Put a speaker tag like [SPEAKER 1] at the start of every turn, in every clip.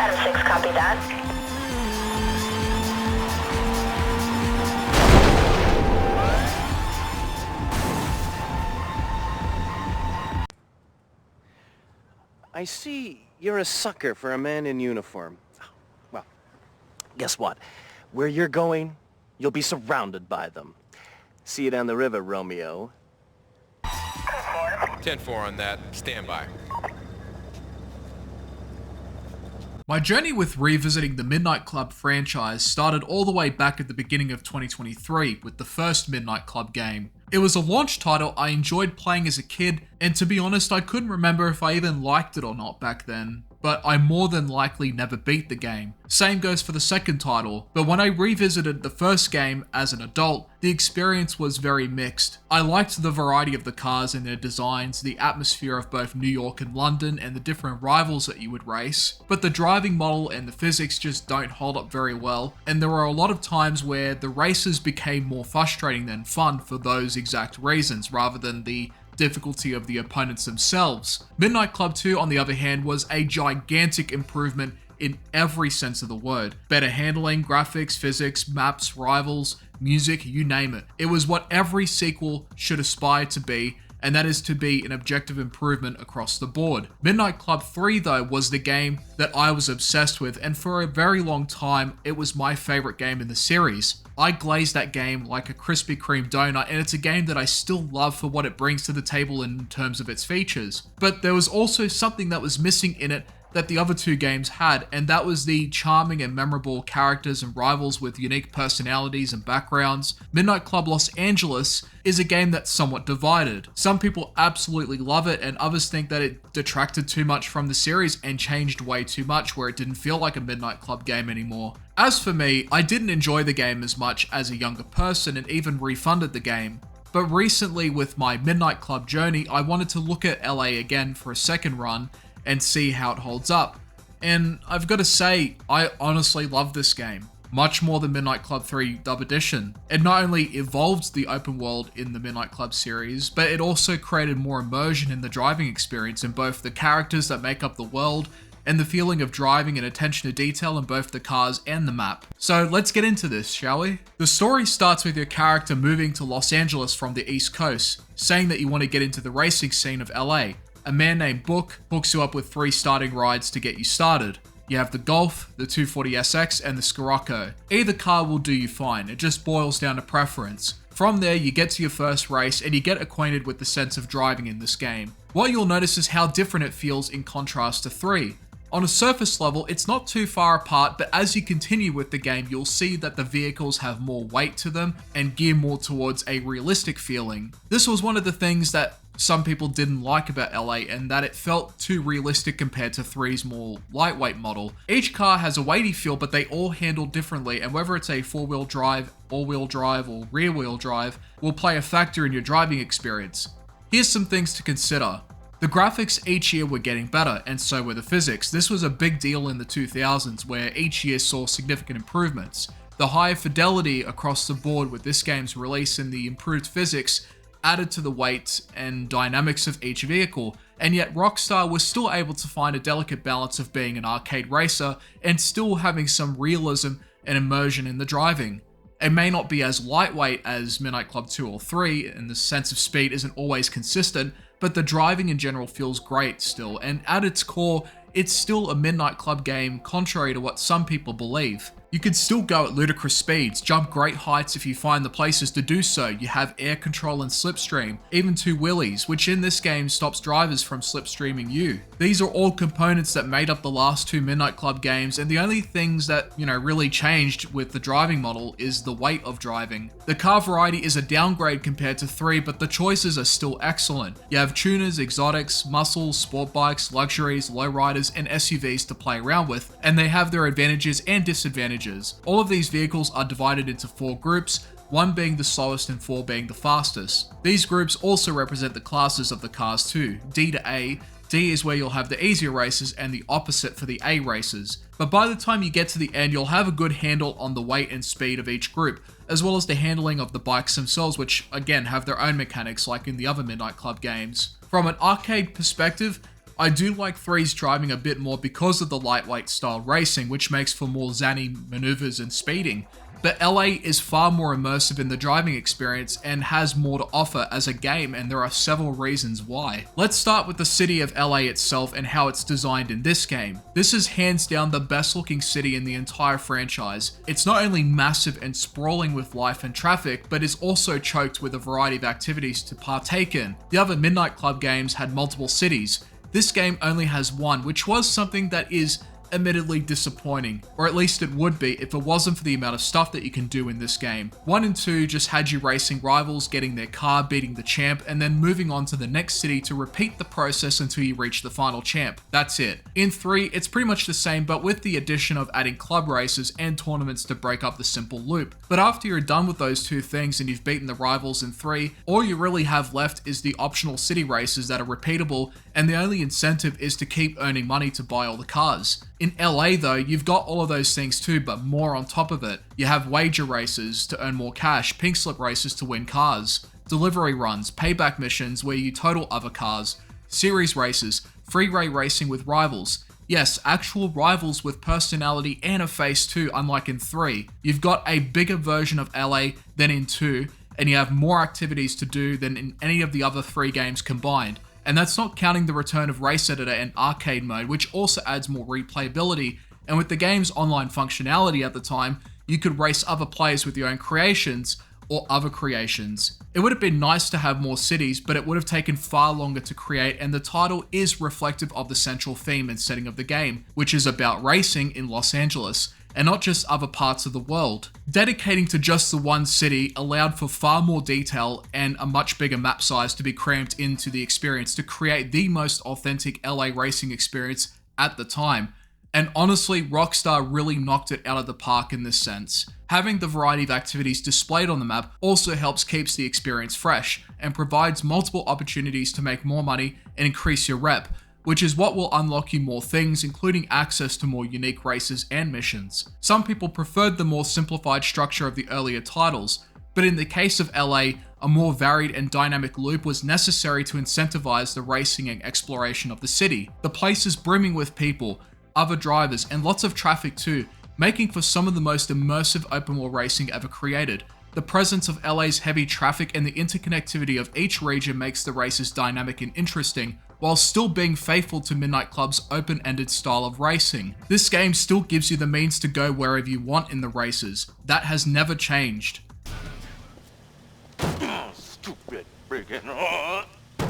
[SPEAKER 1] Adam 6, copy that.
[SPEAKER 2] I see you're a sucker for a man in uniform. Well, guess what? Where you're going, you'll be surrounded by them. See you down the river, Romeo.
[SPEAKER 3] 10-4 on that. Stand by.
[SPEAKER 4] My journey with revisiting the Midnight Club franchise started all the way back at the beginning of 2023 with the first Midnight Club game. It was a launch title I enjoyed playing as a kid, and to be honest, I couldn't remember if I even liked it or not back then, but I more than likely never beat the game. Same goes for the second title, but when I revisited the first game as an adult, the experience was very mixed. I liked the variety of the cars and their designs, the atmosphere of both New York and London, and the different rivals that you would race, but the driving model and the physics just don't hold up very well, and there were a lot of times where the races became more frustrating than fun for those exact reasons, rather than the difficulty of the opponents themselves. Midnight Club 2, on the other hand, was a gigantic improvement in every sense of the word. Better handling, graphics, physics, maps, rivals, music, you name it. It was what every sequel should aspire to be, and that is to be an objective improvement across the board. Midnight Club 3, though, was the game that I was obsessed with, and for a very long time, it was my favorite game in the series. I glazed that game like a Krispy Kreme donut, and it's a game that I still love for what it brings to the table in terms of its features. But there was also something that was missing in it that the other two games had, and that was the charming and memorable characters and rivals with unique personalities and backgrounds. Midnight Club Los Angeles is a game that's somewhat divided. Some people absolutely love it, and others think that it detracted too much from the series and changed way too much, where it didn't feel like a Midnight Club game anymore. As for me, I didn't enjoy the game as much as a younger person and even refunded the game. But recently, with my Midnight Club journey, I wanted to look at LA again for a second run and see how it holds up. And I've got to say, I honestly love this game, much more than Midnight Club 3 Dub Edition. It not only evolved the open world in the Midnight Club series, but it also created more immersion in the driving experience in both the characters that make up the world and the feeling of driving and attention to detail in both the cars and the map. So let's get into this, shall we? The story starts with your character moving to Los Angeles from the East Coast, saying that you want to get into the racing scene of LA. A man named Book hooks you up with 3 starting rides to get you started. You have the Golf, the 240SX, and the Scirocco. Either car will do you fine, it just boils down to preference. From there, you get to your first race and you get acquainted with the sense of driving in this game. What you'll notice is how different it feels in contrast to 3. On a surface level, it's not too far apart, but as you continue with the game, you'll see that the vehicles have more weight to them and gear more towards a realistic feeling. This was one of the things that some people didn't like about LA, and that it felt too realistic compared to 3's more lightweight model. Each car has a weighty feel, but they all handle differently, and whether it's a 4-wheel drive, all-wheel drive, or rear-wheel drive will play a factor in your driving experience. Here's some things to consider. The graphics each year were getting better, and so were the physics. This was a big deal in the 2000s, where each year saw significant improvements. The higher fidelity across the board with this game's release and the improved physics added to the weight and dynamics of each vehicle, and yet Rockstar was still able to find a delicate balance of being an arcade racer and still having some realism and immersion in the driving. It may not be as lightweight as Midnight Club 2 or 3, and the sense of speed isn't always consistent, but the driving in general feels great still, and at its core, it's still a Midnight Club game, contrary to what some people believe. You can still go at ludicrous speeds, jump great heights if you find the places to do so. You have air control and slipstream, even 2 wheelies, which in this game stops drivers from slipstreaming you. These are all components that made up the last 2 Midnight Club games, and the only things that, really changed with the driving model is the weight of driving. The car variety is a downgrade compared to 3, but the choices are still excellent. You have tuners, exotics, muscles, sport bikes, luxuries, lowriders, and SUVs to play around with, and they have their advantages and disadvantages. All of these vehicles are divided into 4 groups, 1 being the slowest and 4 being the fastest. These groups also represent the classes of the cars too, D to A. D is where you'll have the easier races and the opposite for the A races. But by the time you get to the end, you'll have a good handle on the weight and speed of each group, as well as the handling of the bikes themselves, which again have their own mechanics like in the other Midnight Club games. From an arcade perspective, I do like 3's driving a bit more because of the lightweight style racing, which makes for more zany maneuvers and speeding. But LA is far more immersive in the driving experience and has more to offer as a game, and there are several reasons why. Let's start with the city of LA itself and how it's designed in this game. This is hands down the best looking city in the entire franchise. It's not only massive and sprawling with life and traffic, but is also choked with a variety of activities to partake in. The other Midnight Club games had multiple cities. This game only has one, which was something that is admittedly disappointing, or at least it would be if it wasn't for the amount of stuff that you can do in this game. 1 and 2 just had you racing rivals, getting their car, beating the champ, and then moving on to the next city to repeat the process until you reach the final champ. That's it. In 3, it's pretty much the same, but with the addition of adding club races and tournaments to break up the simple loop. But after you're done with those two things and you've beaten the rivals in 3, all you really have left is the optional city races that are repeatable, and the only incentive is to keep earning money to buy all the cars. In LA though, you've got all of those things too, but more on top of it. You have wager races to earn more cash, pink slip races to win cars, delivery runs, payback missions where you total other cars, series races, freeway racing with rivals. Yes, actual rivals with personality and a face too, unlike in 3. You've got a bigger version of LA than in 2, and you have more activities to do than in any of the other 3 games combined. And that's not counting the return of Race Editor and Arcade Mode, which also adds more replayability, and with the game's online functionality at the time, you could race other players with your own creations, or other creations. It would have been nice to have more cities, but it would have taken far longer to create, and the title is reflective of the central theme and setting of the game, which is about racing in Los Angeles, and not just other parts of the world. Dedicating to just the one city allowed for far more detail and a much bigger map size to be crammed into the experience to create the most authentic LA racing experience at the time. And honestly, Rockstar really knocked it out of the park in this sense. Having the variety of activities displayed on the map also helps keeps the experience fresh, and provides multiple opportunities to make more money and increase your rep, which is what will unlock you more things, including access to more unique races and missions. Some people preferred the more simplified structure of the earlier titles, but in the case of LA, a more varied and dynamic loop was necessary to incentivize the racing and exploration of the city. The place is brimming with people, other drivers, and lots of traffic too, making for some of the most immersive open world racing ever created. The presence of LA's heavy traffic and the interconnectivity of each region makes the races dynamic and interesting, while still being faithful to Midnight Club's open-ended style of racing. This game still gives you the means to go wherever you want in the races. That has never changed.
[SPEAKER 1] Stupid friggin'.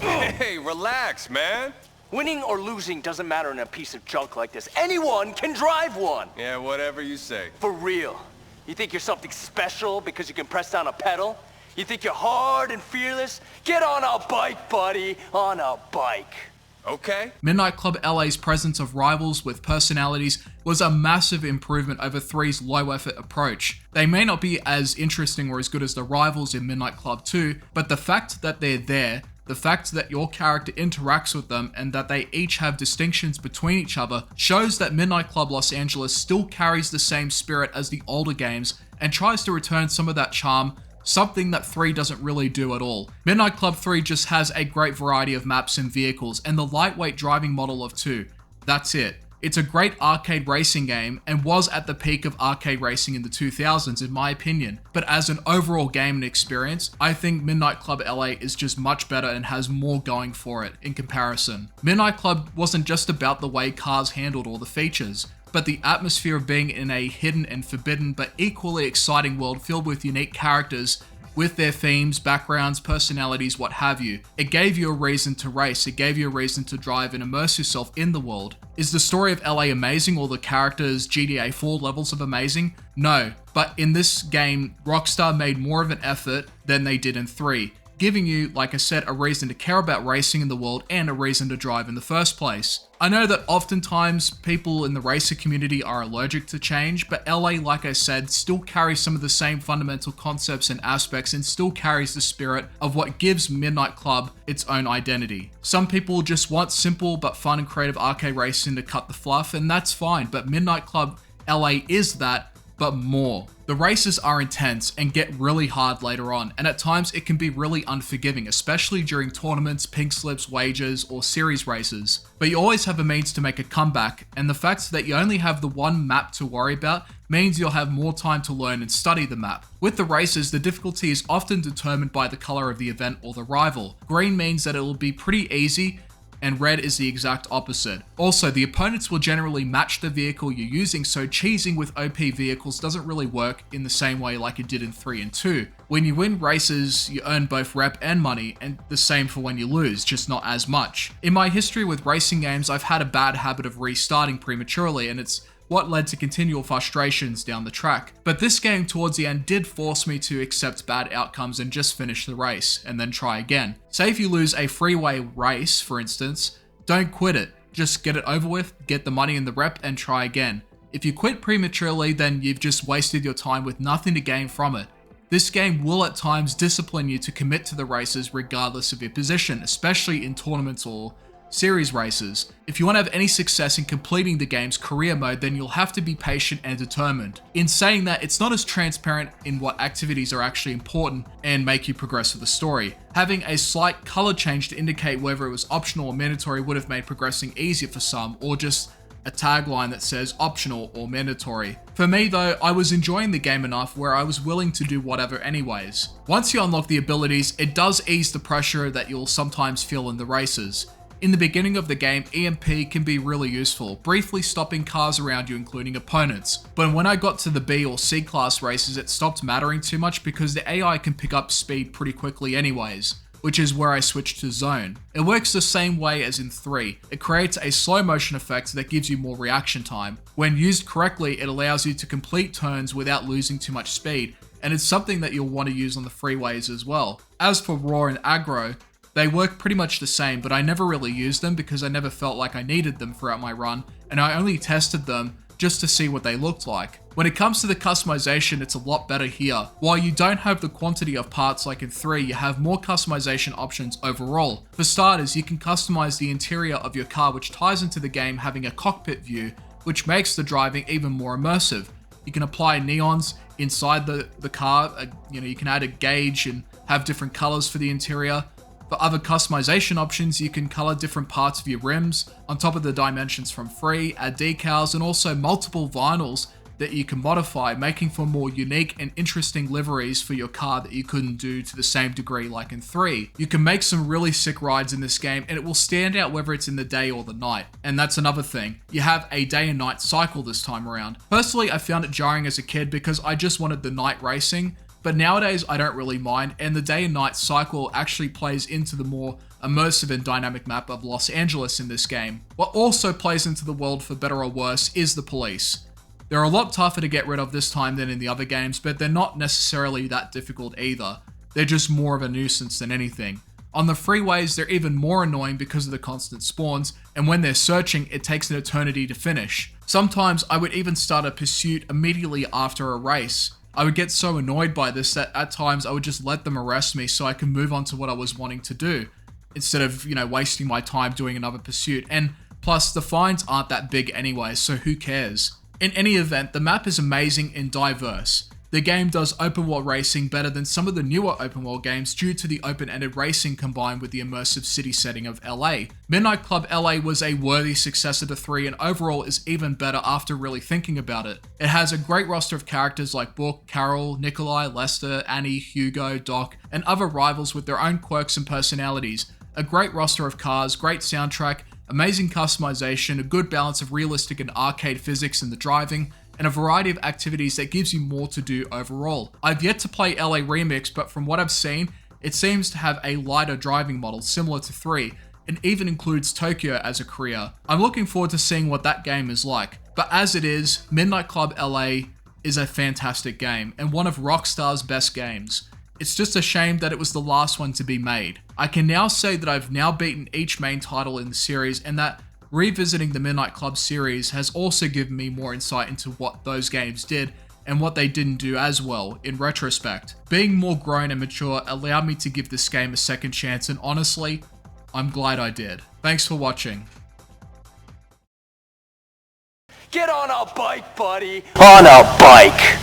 [SPEAKER 3] Hey, relax, man.
[SPEAKER 1] Winning or losing doesn't matter in a piece of junk like this. Anyone can drive one.
[SPEAKER 3] Yeah, whatever you say.
[SPEAKER 1] For real. You think you're something special because you can press down a pedal? You think you're hard and fearless? Get on a bike, buddy. On a bike.
[SPEAKER 3] Okay.
[SPEAKER 4] Midnight Club LA's presence of rivals with personalities was a massive improvement over 3's low-effort approach. They may not be as interesting or as good as the rivals in Midnight Club 2, but the fact that they're there, the fact that your character interacts with them, and that they each have distinctions between each other, shows that Midnight Club Los Angeles still carries the same spirit as the older games, and tries to return some of that charm, something that 3 doesn't really do at all. Midnight Club 3 just has a great variety of maps and vehicles, and the lightweight driving model of 2. That's it. It's a great arcade racing game, and was at the peak of arcade racing in the 2000s in my opinion, but as an overall game and experience, I think Midnight Club LA is just much better and has more going for it in comparison. Midnight Club wasn't just about the way cars handled all the features, but the atmosphere of being in a hidden and forbidden but equally exciting world filled with unique characters with their themes, backgrounds, personalities, what have you. It gave you a reason to race, it gave you a reason to drive and immerse yourself in the world. Is the story of LA amazing or the characters GTA 4 levels of amazing? No, but in this game, Rockstar made more of an effort than they did in 3. Giving you, like I said, a reason to care about racing in the world and a reason to drive in the first place. I know that oftentimes people in the racer community are allergic to change, but LA, like I said, still carries some of the same fundamental concepts and aspects and still carries the spirit of what gives Midnight Club its own identity. Some people just want simple but fun and creative arcade racing to cut the fluff, and that's fine, but Midnight Club LA is that, but more. The races are intense and get really hard later on, and at times it can be really unforgiving, especially during tournaments, pink slips, wagers, or series races. But you always have a means to make a comeback, and the fact that you only have the one map to worry about means you'll have more time to learn and study the map. With the races, the difficulty is often determined by the color of the event or the rival. Green means that it will be pretty easy, and red is the exact opposite. Also, the opponents will generally match the vehicle you're using, so cheesing with OP vehicles doesn't really work in the same way like it did in 3 and 2. When you win races, you earn both rep and money, and the same for when you lose, just not as much. In my history with racing games, I've had a bad habit of restarting prematurely, and it's what led to continual frustrations down the track. But this game towards the end did force me to accept bad outcomes and just finish the race, and then try again. Say if you lose a freeway race, for instance, don't quit it. Just get it over with, get the money and the rep, and try again. If you quit prematurely, then you've just wasted your time with nothing to gain from it. This game will at times discipline you to commit to the races regardless of your position, especially in tournaments or series races. If you want to have any success in completing the game's career mode, then you'll have to be patient and determined. In saying that, it's not as transparent in what activities are actually important and make you progress with the story. Having a slight color change to indicate whether it was optional or mandatory would have made progressing easier for some, or just a tagline that says optional or mandatory. For me though, I was enjoying the game enough where I was willing to do whatever anyways. Once you unlock the abilities, it does ease the pressure that you'll sometimes feel in the races. In the beginning of the game, EMP can be really useful, briefly stopping cars around you including opponents. But when I got to the B or C class races, it stopped mattering too much because the AI can pick up speed pretty quickly anyways, which is where I switched to zone. It works the same way as in 3. It creates a slow motion effect that gives you more reaction time. When used correctly, it allows you to complete turns without losing too much speed, and it's something that you'll want to use on the freeways as well. As for raw and aggro, they work pretty much the same, but I never really used them because I never felt like I needed them throughout my run, and I only tested them just to see what they looked like. When it comes to the customization, it's a lot better here. While you don't have the quantity of parts like in 3, you have more customization options overall. For starters, you can customize the interior of your car, which ties into the game having a cockpit view, which makes the driving even more immersive. You can apply neons inside the car, you can add a gauge and have different colors for the interior. For other customization options, you can color different parts of your rims, on top of the dimensions from 3, add decals, and also multiple vinyls that you can modify, making for more unique and interesting liveries for your car that you couldn't do to the same degree like in 3. You can make some really sick rides in this game, and it will stand out whether it's in the day or the night. And that's another thing. You have a day and night cycle this time around. Personally, I found it jarring as a kid because I just wanted the night racing, but nowadays I don't really mind, and the day and night cycle actually plays into the more immersive and dynamic map of Los Angeles in this game. What also plays into the world for better or worse is the police. They're a lot tougher to get rid of this time than in the other games, but they're not necessarily that difficult either. They're just more of a nuisance than anything. On the freeways, they're even more annoying because of the constant spawns, and when they're searching, it takes an eternity to finish. Sometimes I would even start a pursuit immediately after a race. I would get so annoyed by this that at times I would just let them arrest me so I could move on to what I was wanting to do, instead of, wasting my time doing another pursuit. And plus, the fines aren't that big anyway, so who cares? In any event, the map is amazing and diverse. The game does open world racing better than some of the newer open world games due to the open-ended racing combined with the immersive city setting of LA. Midnight Club LA was a worthy successor to 3 and overall is even better after really thinking about it. It has a great roster of characters like Book, Carol, Nikolai, Lester, Annie, Hugo, Doc, and other rivals with their own quirks and personalities. A great roster of cars, great soundtrack, amazing customization, a good balance of realistic and arcade physics in the driving, and a variety of activities that gives you more to do overall. I've yet to play LA Remix, but from what I've seen, it seems to have a lighter driving model similar to 3, and even includes Tokyo as a career. I'm looking forward to seeing what that game is like. But as it is, Midnight Club LA is a fantastic game, and one of Rockstar's best games. It's just a shame that it was the last one to be made. I can now say that I've now beaten each main title in the series, and that revisiting the Midnight Club series has also given me more insight into what those games did and what they didn't do as well in retrospect. Being more grown and mature allowed me to give this game a second chance, and honestly, I'm glad I did. Thanks for watching.
[SPEAKER 1] Get on a bike, buddy.
[SPEAKER 2] On a bike!